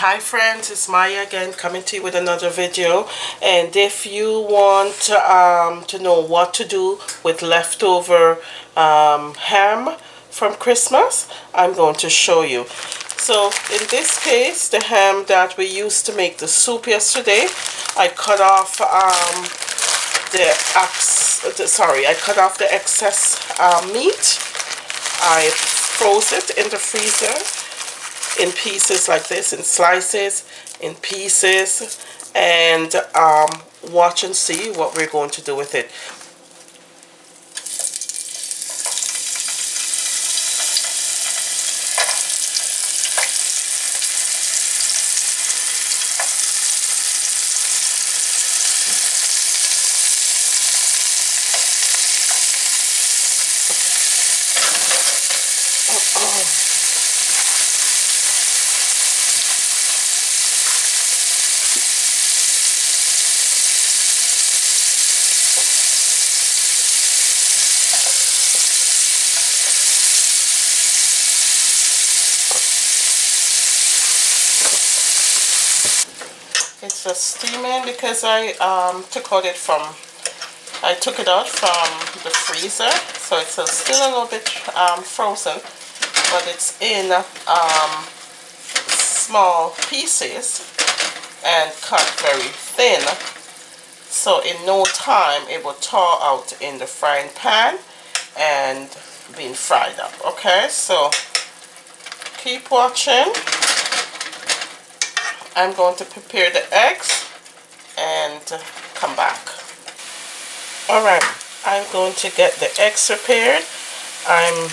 Hi friends, it's Maya again coming to you with another video. And if you want to know what to do with leftover ham from Christmas, I'm going to show you. So in this case, the ham that we used to make the soup yesterday, I cut off the excess meat. I froze it in the freezer in pieces like this, in slices, in pieces, and watch and see what we're going to do with it. It's just steaming because I took it out from the freezer, so it's still a little bit frozen, but it's in small pieces and cut very thin, so in no time it will thaw out in the frying pan and being fried up. Okay, so keep watching. I'm going to prepare the eggs and come back. Alright, I'm going to get the eggs prepared. I'm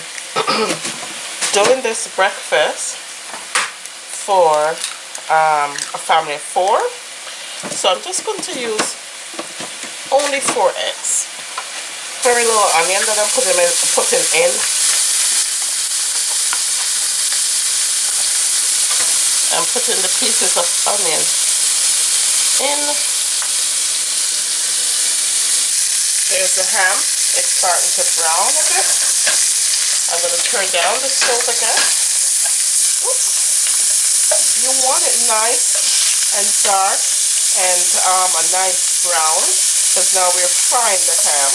doing this breakfast for a family of 4. So I'm just going to use only 4 eggs. Very little onion that I'm putting in. I'm putting the pieces of onion in. There's the ham. It's starting to brown a bit. I'm going to turn down the stove again. Oops. You want it nice and dark and a nice brown, because now we're frying the ham.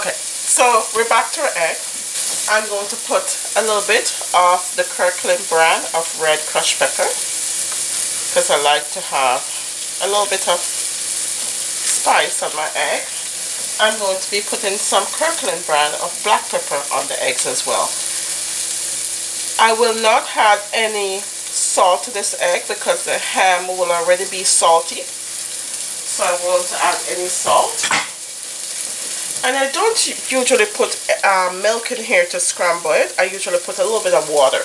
Okay, so we're back to our egg. I'm going to put a little bit of the Kirkland brand of red crushed pepper, because I like to have a little bit of spice on my egg. I'm going to be putting some Kirkland brand of black pepper on the eggs as well. I will not add any salt to this egg because the ham will already be salty, so I won't add any salt. And I don't usually put milk in here to scramble it. I usually put a little bit of water.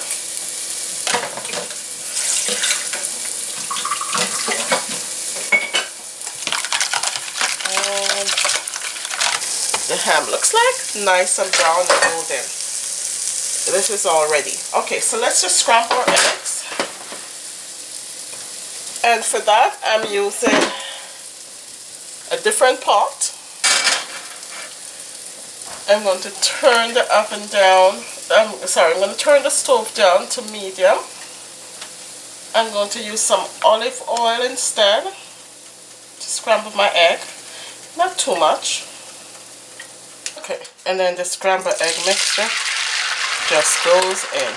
And the ham looks like nice and brown and golden. This is all ready. Okay, so let's just scramble our eggs. And for that, I'm using a different pot. I'm going to turn the oven down. I'm going to turn the stove down to medium. I'm going to use some olive oil instead to scramble my egg. Not too much. Okay, and then the scrambled egg mixture just goes in.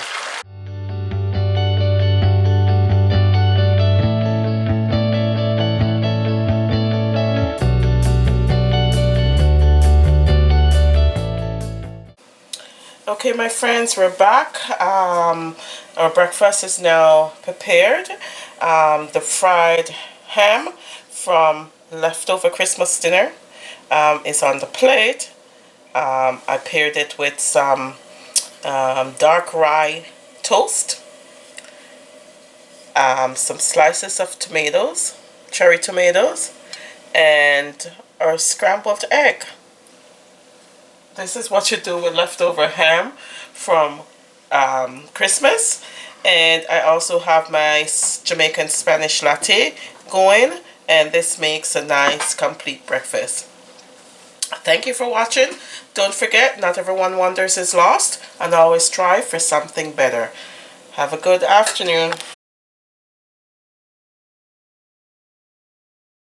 Okay, my friends, we're back. Our breakfast is now prepared. The fried ham from leftover Christmas dinner is on the plate. I paired it with some dark rye toast, some slices of tomatoes, cherry tomatoes, and our scrambled egg. This is what you do with leftover ham from Christmas. And I also have my Jamaican Spanish latte going, and this makes a nice complete breakfast. Thank you for watching. Don't forget, not everyone wonders is lost, and always strive for something better. Have a good afternoon.